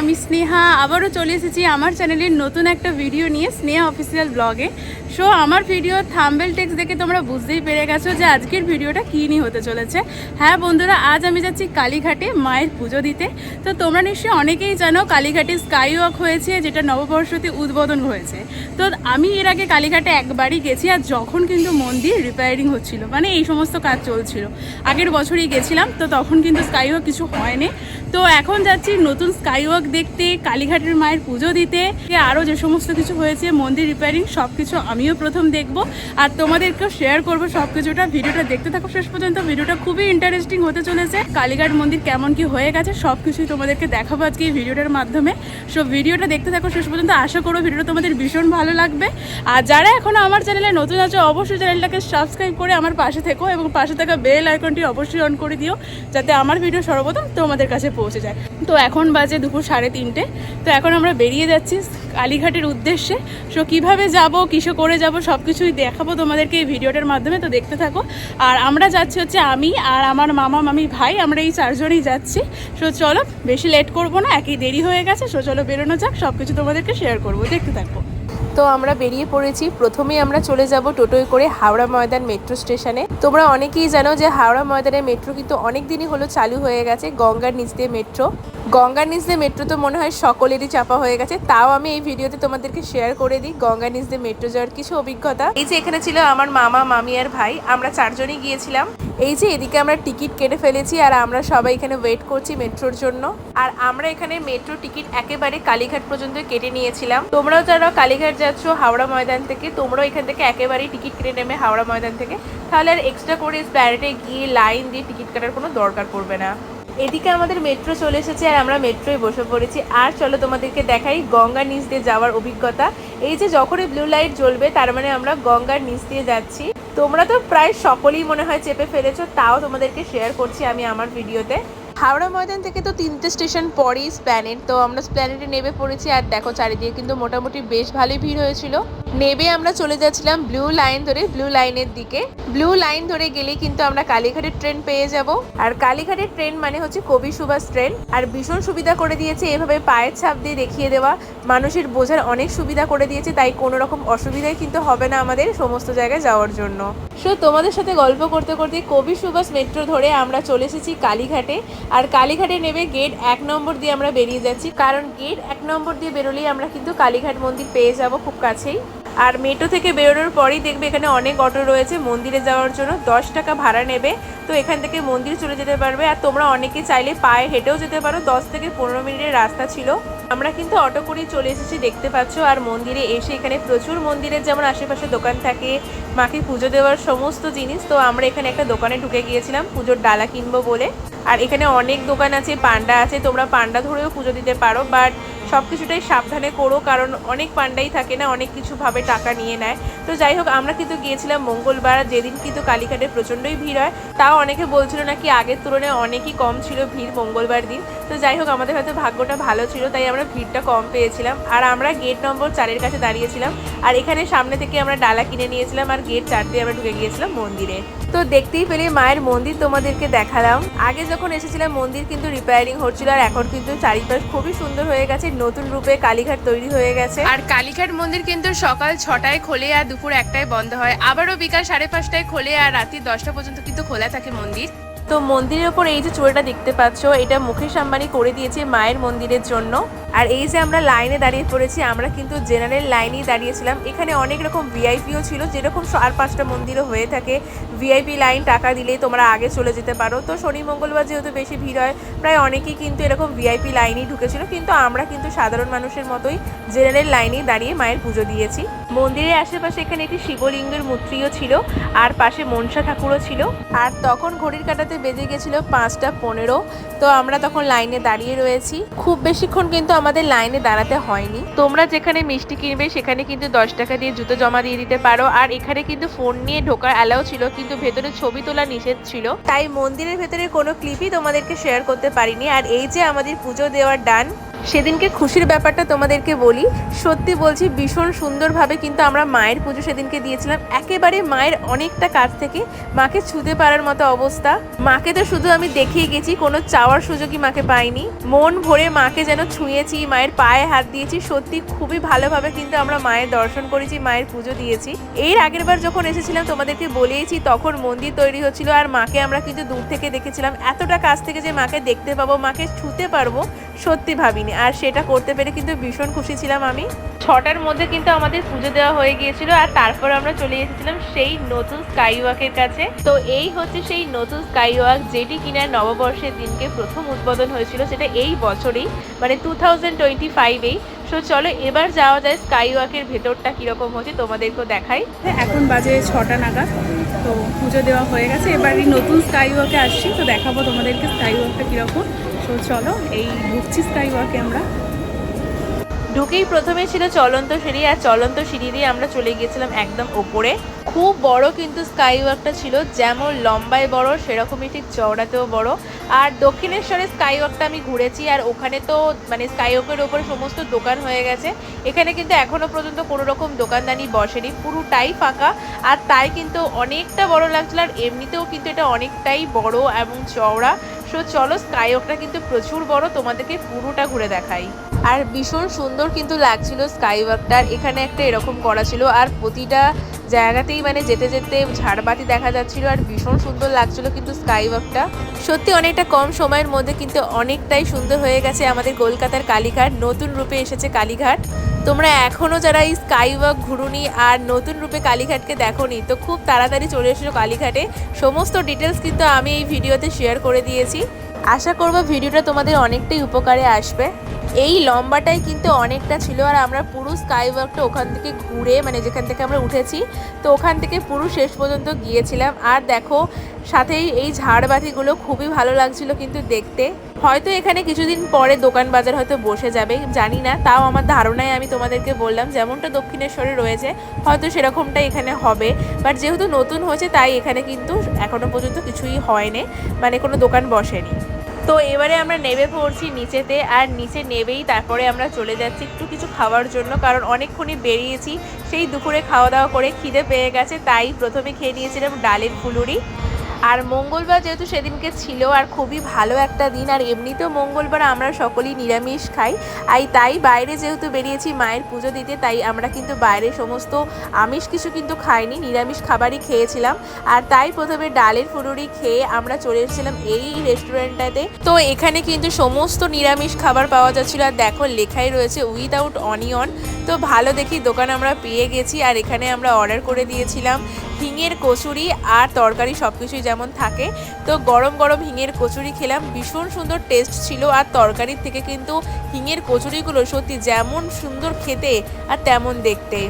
আমি স্নেহা আবারও চলে এসেছি আমার চ্যানেলের নতুন একটা ভিডিও নিয়ে স্নেহা অফিসিয়াল ব্লগে। সো আমার ভিডিও থাম্বনেল টেক্সট দেখে তোমরা বুঝতেই পেরে গেছো যে আজকের ভিডিওটা কী নিয়ে হতে চলেছে। হ্যাঁ বন্ধুরা, আজ আমি যাচ্ছি কালীঘাটে মায়ের পুজো দিতে। তো তোমরা নিশ্চয়ই অনেকেই জানো কালীঘাটে স্কাই ওয়াক হয়েছে, যেটা নববর্ষতে উদ্বোধন হয়েছে। তো আমি এর আগে কালীঘাটে একবারই গেছি, আর যখন কিন্তু মন্দির রিপেয়ারিং হচ্ছিল, মানে এই সমস্ত কাজ চলছিল। আগের বছরই গেছিলাম, তো তখন কিন্তু স্কাই ওয়াক কিছু হয়নি। তো এখন যাচ্ছি নতুন স্কাই ওয়াক দেখতে, কালীঘাটের মায়ের পুজো দিতে, আরও যে সমস্ত কিছু হয়েছে মন্দির রিপেয়ারিং সব কিছু আমিও প্রথম দেখব আর তোমাদেরকেও শেয়ার করবো সব কিছুটা। ভিডিওটা দেখতে থাকো শেষ পর্যন্ত, ভিডিওটা খুবই ইন্টারেস্টিং হতে চলেছে। কালীঘাট মন্দির কেমন কি হয়ে গেছে সব কিছুই তোমাদেরকে দেখাবো আজকে এই ভিডিওটার মাধ্যমে। সো ভিডিওটা দেখতে থাকো শেষ পর্যন্ত, আশা করো ভিডিওটা তোমাদের ভীষণ ভালো লাগবে। আর যারা এখনও আমার চ্যানেলে নতুন আছো অবশ্যই চ্যানেলটাকে সাবস্ক্রাইব করে আমার পাশে থেকো এবং পাশে থাকা বেল আইকনটি অবশ্যই অন করে দিও, যাতে আমার ভিডিও সর্বপ্রথম তোমাদের কাছে পৌঁছে যায়। তো এখন বাজে দুপুর 3:30। তো এখন আমরা বেরিয়ে যাচ্ছি কালীঘাটের উদ্দেশ্যে। সো কীভাবে যাব, কিসে করে যাব সব কিছুই দেখাবো তোমাদেরকে এই ভিডিওটার মাধ্যমে, তো দেখতে থাকো। আর আমরা যাচ্ছি হচ্ছে আমি আর আমার মামা মামি ভাই, আমরা এই 4 জনই যাচ্ছি। সো চলো বেশি লেট করবো না, একই দেরি হয়ে গেছে। সো চলো বেরোনো যাক, সব কিছু তোমাদেরকে শেয়ার করবো, দেখতে থাকো। তো আমরা বেরিয়ে পড়েছি। প্রথমেই আমরা চলে যাব টোটোয় করে হাওড়া ময়দান মেট্রো স্টেশনে। তোমরা অনেকেই জানো যে হাওড়া ময়দানের মেট্রো কিন্তু অনেক দিনই হলো চালু হয়ে গেছে। গঙ্গার নিচ দিয়ে মেট্রো, গঙ্গার নিচ দিয়ে মেট্রো তো মনে হয় সকলেরই চাপা হয়ে গেছে, তাও আমি এই ভিডিওতে তোমাদেরকে শেয়ার করে দিই গঙ্গার নিচ দিয়ে মেট্রো যাওয়ার কিছু অভিজ্ঞতা। এই যে এখানে ছিল আমার মামা মামি আর ভাই, আমরা 4 জনই গিয়েছিলাম। এই যে এদিকে আমরা টিকিট কেটে ফেলেছি আর আমরা সবাই এখানে ওয়েট করছি মেট্রোর জন্য। আর আমরা এখানে মেট্রো টিকিট একেবারে কালীঘাট পর্যন্ত কেটে নিয়েছিলাম। তোমরাও যারা কালীঘাট যাচ্ছ হাওড়া ময়দান থেকে, তোমরাও এখান থেকে একেবারেই টিকিট কেটে নেবে হাওড়া ময়দান থেকে, তাহলে আর এক্সট্রা করে প্যারেটে গিয়ে লাইন দিয়ে টিকিট কাটার কোনো দরকার পড়বে না। এদিকে আমাদের মেট্রো চলে এসেছে আর আমরা মেট্রোয় বসে পড়েছি। আর চলো তোমাদেরকে দেখাই গঙ্গার নিচ দিয়ে যাওয়ার অভিজ্ঞতা। এই যে যখনই ব্লু লাইট জ্বলবে তার মানে আমরা গঙ্গার নিচ দিয়ে যাচ্ছি। তোমরা তো প্রায় সকলেই মনে হয় চেপে ফেলেছো, তাও তোমাদেরকে শেয়ার করছি আমি আমার ভিডিওতে। হাওড়া ময়দান থেকে তো 3টে স্টেশন পরেই স্প্ল্যানেড, তো আমরা স্প্ল্যানেডে নেমে পড়েছি। আর দেখো চারিদিকে কিন্তু মোটামুটি বেশ ভালোই ভিড় হয়েছিল। নেবে আমরা চলে যাচ্ছিলাম ব্লু লাইন ধরে, ব্লু লাইনের দিকে। ব্লু লাইন ধরে গেলেই কিন্তু আমরা কালীঘাটের ট্রেন পেয়ে যাব। আর কালীঘাটের ট্রেন মানে হচ্ছে কবি সুভাষ ট্রেন। আর ভীষণ সুবিধা করে দিয়েছে এভাবে পায়ের ছাপ দিয়ে দেখিয়ে দেওয়া, মানুষের বোঝার অনেক সুবিধা করে দিয়েছে, তাই কোনো রকম অসুবিধাই কিন্তু হবে না আমাদের সমস্ত জায়গায় যাওয়ার জন্য। সো তোমাদের সাথে গল্প করতে করতে কবি সুভাষ মেট্রো ধরে আমরা চলে এসেছি কালীঘাটে। আর কালীঘাটে নেবে গেট 1 নম্বর দিয়ে আমরা বেরিয়ে যাচ্ছি, কারণ গেট 1 নম্বর দিয়ে বেরোলেই আমরা কিন্তু কালীঘাট মন্দির পেয়ে যাব খুব কাছেই। আর মেট্রো থেকে বেরোনোর পরেই দেখবে এখানে অনেক অটো রয়েছে মন্দিরে যাওয়ার জন্য, 10 টাকা ভাড়া নেবে। তো এখান থেকে মন্দির চলে যেতে পারবে। আর তোমরা অনেকে চাইলে পায়ে হেঁটেও যেতে পারো, 10 থেকে 15 মিনিটের রাস্তা ছিল। আমরা কিন্তু অটো করেই চলে এসেছি দেখতে পাচ্ছ। আর মন্দিরে এসে এখানে প্রচুর মন্দিরের যেমন আশেপাশে দোকান থাকে, মাকে পুজো দেওয়ার সমস্ত জিনিস। তো আমরা এখানে একটা দোকানে ঢুকে গিয়েছিলাম পুজোর ডালা কিনবো বলে। আর এখানে অনেক দোকান আছে, পান্ডা আছে, তোমরা পান্ডা ধরেও পুজো দিতে পারো, বাট সব কিছুটাই সাবধানে করো, কারণ অনেক পান্ডাই থাকে না, অনেক কিছু ভাবে টাকা নিয়ে নেয়। তো যাই হোক আমরা কিন্তু গিয়েছিলাম মঙ্গলবার, যেদিন কিন্তু কালীঘাটে প্রচণ্ডই ভিড় হয়। তাও অনেকে বলছিল নাকি আগের তুলনায় অনেকই কম ছিল ভিড় মঙ্গলবার দিন। তো যাই হোক আমাদের হয়তো ভাগ্যটা ভালো ছিল, তাই আমরা ভিড়টা কম পেয়েছিলাম। আর আমরা গেট নম্বর 4-এর কাছে দাঁড়িয়েছিলাম। আর এখানে সামনে থেকে আমরা ডালা কিনে নিয়েছিলাম আর গেট 4 দিয়ে আমরা ঢুকে গিয়েছিলাম মন্দিরে। তো দেখতেই পেলে মায়ের মন্দির তোমাদেরকে দেখালাম। আগে যখন এসেছিলাম মন্দির কিন্তু রিপেয়ারিং হচ্ছিল, আর এখন কিন্তু চারিপাশ খুবই সুন্দর হয়ে গেছে, নতুন রূপে কালীঘাট তৈরি হয়ে গেছে। আর কালীঘাট মন্দির কিন্তু সকাল 6টায় খোলে আর দুপুর 1টায় বন্ধ হয়, আবারও বিকাল 5:30টায় খোলে আর রাত্রি 10টা পর্যন্ত কিন্তু খোলা থাকে মন্দির। তো মন্দিরের ওপর এই যে চূড়াটা দেখতে পাচ্ছ, এটা মুকেশ আম্বানি করে দিয়েছে মায়ের মন্দিরের জন্য। আর এই যে আমরা লাইনে দাঁড়িয়ে পড়েছি, আমরা কিন্তু জেনারেল লাইনেই দাঁড়িয়েছিলাম। এখানে অনেক রকম ভিআইপিও ছিল, যেরকম 4-5টা মন্দিরও হয়ে থাকে। ভিআইপি লাইন টাকা দিলেই তোমরা আগে চলে যেতে পারো। তো শনি মঙ্গলবার যেহেতু বেশি ভিড় হয়, প্রায় অনেকেই কিন্তু এরকম ভিআইপি লাইনেই ঢুকেছিল, কিন্তু আমরা কিন্তু সাধারণ মানুষের মতোই জেনারেল লাইনেই দাঁড়িয়ে মায়ের পুজো দিয়েছি। মন্দিরের আশেপাশে এখানে একটি শিবলিঙ্গের মূর্তিও ছিল, আর পাশে মনসা ঠাকুরও ছিল। আর তখন ঘড়ির কাঁটাতে বেজে গেছিল 5:15। তো আমরা তখন লাইনে দাঁড়িয়ে রয়েছি, খুব বেশিক্ষণ কিন্তু আমাদের লাইনে দাঁড়াতে হয়নি। তোমরা যেখানে মিষ্টি কিনবে সেখানে কিন্তু 10 টাকা দিয়ে জুতো জমা দিয়ে দিতে পারো। আর এখানে কিন্তু ফোন নিয়ে ঢোকার অ্যালাউ ছিল, কিন্তু ভেতরে ছবি তোলা নিষেধ ছিল, তাই মন্দিরের ভেতরে কোনো ক্লিপই তোমাদেরকে শেয়ার করতে পারিনি। আর এই যে আমাদের পুজো দেওয়ার ডান, সেদিনকে খুশির ব্যাপারটা তোমাদেরকে বলি, সত্যি বলছি ভীষণ সুন্দরভাবে কিন্তু আমরা মায়ের পুজো সেদিনকে দিয়েছিলাম, একেবারে মায়ের অনেকটা কাছ থেকে, মাকে ছুঁতে পারার মতো অবস্থা। মাকে তো শুধু আমি দেখেই গেছি, কোনো চাওয়ার সুযোগই মাকে পাইনি। মন ভরে মাকে যেন ছুঁয়েছি, মায়ের পায়ে হাত দিয়েছি, সত্যি খুবই ভালোভাবে কিন্তু আমরা মায়ের দর্শন করেছি, মায়ের পুজো দিয়েছি। এর আগের বার যখন এসেছিলাম তোমাদেরকে বলেইছি, তখন মন্দির তৈরি হচ্ছিল আর মাকে আমরা কিন্তু দূর থেকে দেখেছিলাম। এতটা কাছ থেকে যে মাকে দেখতে পাবো, মাকে ছুঁতে পারবো, সত্যি ভাবিনি। আর সেটা করতে পেরে কিন্তু ভীষণ খুশি ছিলাম আমি। 6টার মধ্যে কিন্তু আমাদের পুজো দেওয়া হয়ে গিয়েছিল আর তারপর আমরা চলে এসেছিলাম সেই নতুন স্কাই ওয়াকের কাছে। তো এই হচ্ছে সেই নতুন স্কাই ওয়াক, যেটি কিনা নববর্ষের দিনকে প্রথম উদ্বোধন হয়েছিল, সেটা এই বছরেই, মানে 2025-এই। সো চলো এবার যাওয়া যায় স্কাই ওয়াকের ভেতরটা কীরকম হচ্ছে তোমাদেরকেও দেখাই। এখন বাজে 6টা নাগাদ, তো পুজো দেওয়া হয়ে গেছে। এবার এই নতুন স্কাই ওয়াকে আসছি, তো দেখাবো তোমাদেরকে স্কাই ওয়াকটা কীরকম। তো চলো এই ঢুকছি স্কাই ওয়াকে। আমরা ঢুকেই প্রথমে ছিল চলন্ত সিঁড়ি, আর চলন্ত সিঁড়ি দিয়ে আমরা চলে গিয়েছিলাম একদম ওপরে। খুব বড় কিন্তু স্কাই ওয়াকটা ছিল, যেমন লম্বায় বড় সেরকমই ঠিক চওড়াতেও বড়। আর দক্ষিণেশ্বরের স্কাই ওয়াকটা আমি ঘুরেছি, আর ওখানে তো মানে স্কাই ওয়াকের ওপরে সমস্ত দোকান হয়ে গেছে। এখানে কিন্তু এখনও পর্যন্ত কোনো রকম দোকানদানি বসেনি, পুরোটাই ফাঁকা। আর তাই কিন্তু অনেকটা বড় লাগছিল, আর এমনিতেও কিন্তু এটা অনেকটাই বড় এবং চওড়া। সো চলো স্কাই ওয়াকটা কিন্তু প্রচুর বড়, তোমাদেরকে পুরোটা ঘুরে দেখাই। আর ভীষণ সুন্দর কিন্তু লাগছিল স্কাই ওয়াকটা। এখানে একটা এরকম করা ছিল, আর প্রতিটা জায়গাতেই মানে যেতে যেতে ঝাড়বাতি দেখা যাচ্ছিল, আর ভীষণ সুন্দর লাগছিল কিন্তু স্কাই ওয়াকটা। সত্যি অনেকটা কম সময়ের মধ্যে কিন্তু অনেকটাই সুন্দর হয়ে গেছে আমাদের কলকাতার কালীঘাট, নতুন রূপে এসেছে কালীঘাট। তোমরা এখনও যারা এই স্কাই ওয়াক ঘুরুনি আর নতুন রূপে কালীঘাটকে দেখোনি, তো খুব তাড়াতাড়ি চলে এসেছো কালীঘাটে। সমস্ত ডিটেলস কিন্তু আমি এই ভিডিওতে শেয়ার করে দিয়েছি। আশা করব ভিডিওটা তোমাদের অনেকটাই উপকারে আসবে। এই লম্বাটাই কিন্তু অনেকটা ছিল, আর আমরা পুরো স্কাই ওয়াকটা ওখান থেকে ঘুরে, মানে যেখান থেকে আমরা উঠেছি, তো ওখান থেকে পুরো শেষ পর্যন্ত গিয়েছিলাম। আর দেখো সাথেই এই ঝাড়বাতিগুলো খুবই ভালো লাগছিল কিন্তু দেখতে। হয়তো এখানে কিছুদিন পরে দোকান বাজার হয়তো বসে যাবে, জানি না, তাও আমার ধারণায় আমি তোমাদেরকে বললাম, যেমনটা দক্ষিণেশ্বরে রয়েছে হয়তো সেরকমটাই এখানে হবে। বাট যেহেতু নতুন হয়েছে তাই এখানে কিন্তু এখনও পর্যন্ত কিছুই হয়নি, মানে কোনো দোকান বসেনি। তো এবারে আমরা নেমে পড়ছি নিচেতে, আর নিচে নেবেই তারপরে আমরা চলে যাচ্ছি একটু কিছু খাওয়ার জন্য, কারণ অনেকক্ষণই বেরিয়েছি, সেই দুপুরে খাওয়া দাওয়া করে খিদে পেয়ে গেছে, তাই প্রথমে খেয়ে নিয়েছিলাম ডালের ফুলুরি। আর মঙ্গলবার যেহেতু সেদিনকে ছিল, আর খুবই ভালো একটা দিন, আর এমনিতেও মঙ্গলবার আমরা সকলেই নিরামিষ খাই, তাই বাইরে যেহেতু বেরিয়েছি মায়ের পুজো দিতে, তাই আমরা কিন্তু বাইরে সমস্ত আমিষ কিছু কিন্তু খাইনি, নিরামিষ খাবারই খেয়েছিলাম। আর তাই প্রথমে ডালের ফুলুরি খেয়ে আমরা চলে এসেছিলাম এই রেস্টুরেন্টটাতে। তো এখানে কিন্তু সমস্ত নিরামিষ খাবার পাওয়া যাচ্ছিল, আর দেখো লেখাই রয়েছে উইদাউট অনিয়ন। তো ভালো দেখি দোকান আমরা পেয়ে গেছি, আর এখানে আমরা অর্ডার করে দিয়েছিলাম হিঙের কচুরি আর তরকারি, সব কিছুই যেমন থাকে। তো গরম গরম হিঙের কচুরি খেলাম, ভীষণ সুন্দর টেস্ট ছিল। আর তরকারির থেকে কিন্তু হিঙের কচুরিগুলো সত্যি যেমন সুন্দর খেতে আর তেমন দেখতে।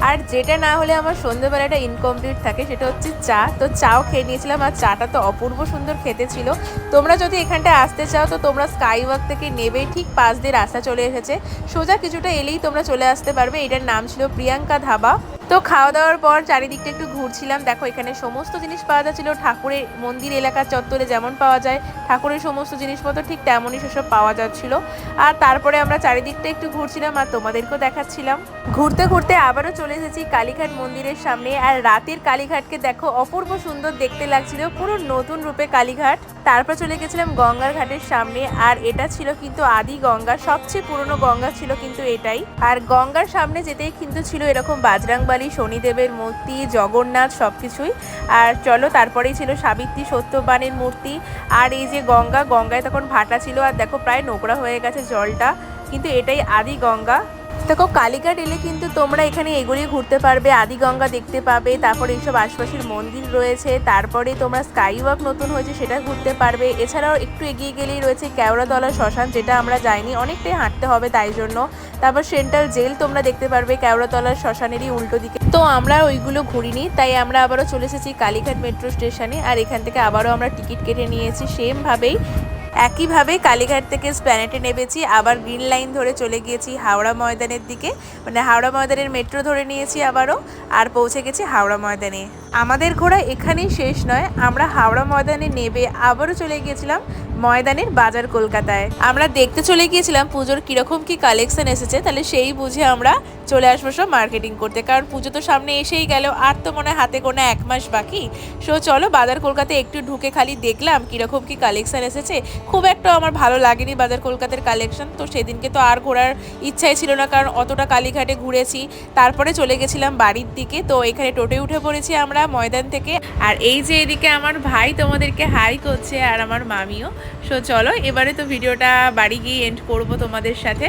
আর যেটা না হলে আমার সন্ধ্যেবেলাটা ইনকমপ্লিট থাকে সেটা হচ্ছে চা। তো চাও খেয়ে নিয়েছিলাম, আর চাটা তো অপূর্ব সুন্দর খেতে ছিল। তোমরা যদি এখানটায় আসতে চাও তো তোমরা স্কাই ওয়াক থেকে নেবেই ঠিক পাশ দিয়ে রাস্তা চলে এসেছে, সোজা কিছুটা এলেই তোমরা চলে আসতে পারবে। এটার নাম ছিল প্রিয়াঙ্কা ধাবা। তো খাওয়া দাওয়ার পর চারিদিকটা একটু ঘুরছিলাম, দেখো এখানে সমস্ত জিনিস পাওয়া যাচ্ছিলো ঠাকুরের মন্দির এলাকার চত্বরে যেমন পাওয়া যায় ঠাকুরের সমস্ত জিনিসপত্র, ঠিক তেমনই সেসব পাওয়া যাচ্ছিলো। আর তারপরে আমরা চারিদিকটা একটু ঘুরছিলাম আর তোমাদেরকেও দেখাচ্ছিলাম। ঘুরতে ঘুরতে আবারও চলে এসেছি কালীঘাট মন্দিরের সামনে, আর রাতের কালীঘাটকে দেখো অপূর্ব সুন্দর দেখতে লাগছিল, পুরো নতুন রূপে কালীঘাট। তারপর চলে গেছিলাম গঙ্গার ঘাটের সামনে, আর এটা ছিল কিন্তু আদি গঙ্গা, সবচেয়ে পুরনো গঙ্গা ছিল কিন্তু এটাই। আর গঙ্গার সামনে যেতেই কিন্তু ছিল এরকম বাজরাংবালী, শনিদেবের মূর্তি, জগন্নাথ সবকিছুই। আর চলো তারপরেই ছিল সাবিত্রী সত্যবানের মূর্তি। আর এই যে গঙ্গায় তখন ভাটা ছিল, আর দেখো প্রায় নোংরা হয়ে গেছে জলটা, কিন্তু এটাই আদি গঙ্গা। দেখো কালীঘাট এলে কিন্তু তোমরা এখানে এগুলি ঘুরতে পারবে, আদি গঙ্গা দেখতে পাবে, তারপরে এইসব আশপাশের মন্দির রয়েছে, তারপরে তোমরা স্কাই ওয়াক নতুন হয়েছে সেটা ঘুরতে পারবে। এছাড়াও একটু এগিয়ে গেলেই রয়েছে কেওড়াতলা শ্মশান, যেটা আমরা যাইনি, অনেকটাই হাঁটতে হবে তাই জন্য। তারপর সেন্ট্রাল জেল তোমরা দেখতে পারবে কেওড়াতলার শ্মশানেরই উল্টো দিকে। তো আমরা ওইগুলো ঘুরিনি, তাই আমরা আবারও চলে এসেছি কালীঘাট মেট্রো স্টেশনে, আর এখান থেকে আবারও আমরা টিকিট কেটে নিয়েছি সেমভাবেই। একইভাবে কালীঘাট থেকে স্প্ল্যানেডে নেমেছি, আবার গ্রিন লাইন ধরে চলে গিয়েছি হাওড়া ময়দানের দিকে, মানে হাওড়া ময়দানের মেট্রো ধরে নিয়েছি আবারও, আর পৌঁছে গেছি হাওড়া ময়দানে। আমাদের ঘোরা এখানেই শেষ নয়, আমরা হাওড়া ময়দানে নেবে আবারও চলে গিয়েছিলাম ময়দানের বাজার কলকাতায়। আমরা দেখতে চলে গিয়েছিলাম পুজোর কীরকম কী কালেকশন এসেছে, তাহলে সেই বুঝে আমরা চলে আসবো সব মার্কেটিং করতে, কারণ পুজো তো সামনে এসেই গেল, আর তো মনে হয় হাতে গোনা 1 মাস বাকি। সো চলো বাজার কলকাতায় একটু ঢুকে খালি দেখলাম কীরকম কী কালেকশন এসেছে। খুব একটা আমার ভালো লাগেনি বাজার কলকাতার কালেকশন, তো সেদিনকে তো আর ঘোরার ইচ্ছাই ছিল না, কারণ অতটা কালীঘাটে ঘুরেছি। তারপরে চলে গেছিলাম বাড়ির দিকে, তো এখানে টোটোয় উঠে পড়েছি আমরা ময়দান থেকে। আর এই যে এদিকে আমার ভাই তোমাদেরকে হাই করছে, আর আমার মামিও। সো চলো এবারে তো ভিডিওটা বাড়ি গিয়ে এন্ড করবো তোমাদের সাথে।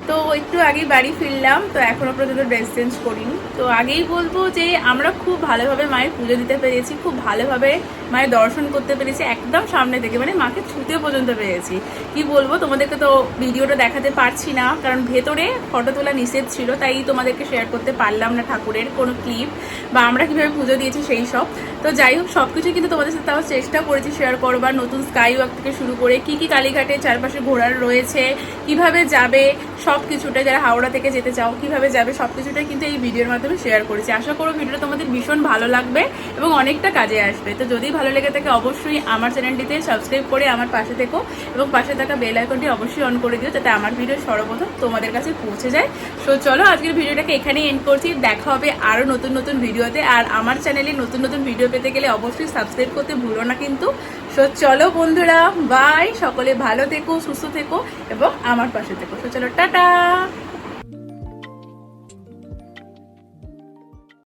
তো একটু আগেই বাড়ি ফিরলাম, তো এখনও পর্যন্ত ড্রেস চেঞ্জ করিনি। তো আগেই বলবো যে আমরা খুব ভালোভাবে মায়ের পুজো দিতে পেরেছি, খুব ভালোভাবে মায়ের দর্শন করতে পেরেছি একদম সামনে থেকে, মানে মাকে ছুতে পর্যন্ত পেরেছি। কি বলবো, তোমাদেরকে তো ভিডিওটা দেখাতে পারছি না, কারণ ভেতরে ফটো তোলা নিষেধ ছিল, তাই তোমাদেরকে শেয়ার করতে পারলাম না ঠাকুরের কোনো ক্লিপ বা আমরা কীভাবে পুজো দিয়েছি সেই সব। তো যাই হোক, সব কিছু কিন্তু তোমাদের সাথে তাও চেষ্টা করেছি শেয়ার করবার, নতুন স্কাই ওয়াক থেকে শুরু করে কী কী কালীঘাটে চারপাশে ঘোরার রয়েছে, কিভাবে যাবে সব কিছুটা, যারা হাওড়া থেকে যেতে চাও কিভাবে যাবে সব কিছুটাই কিন্তু এই ভিডিওর মাধ্যমে শেয়ার করেছি। আশা করো ভিডিওটা তোমাদের ভীষণ ভালো লাগবে এবং অনেকটা কাজে আসবে। তো যদি ভালো লেগে থাকে অবশ্যই আমার চ্যানেলটিতে সাবস্ক্রাইব করে আমার পাশে থেকো এবং পাশে থাকা বেল আইকনটি অবশ্যই অন করে দিও, যাতে আমার ভিডিও সর্বপ্রথম তোমাদের কাছে পৌঁছে যায়। সো চলো আজকের ভিডিওটাকে এখানেই এন্ড করছি, দেখা হবে আরও নতুন নতুন ভিডিওতে। আর আমার চ্যানেলে নতুন নতুন ভিডিও পেতে গেলে অবশ্যই সাবস্ক্রাইব করতে ভুলো না কিন্তু। সো চলো বন্ধুরা, বাই, সকলে ভালো থেকো, সুস্থ থেকো এবং আমার পাশে থেকো। সো চলো, টাটা।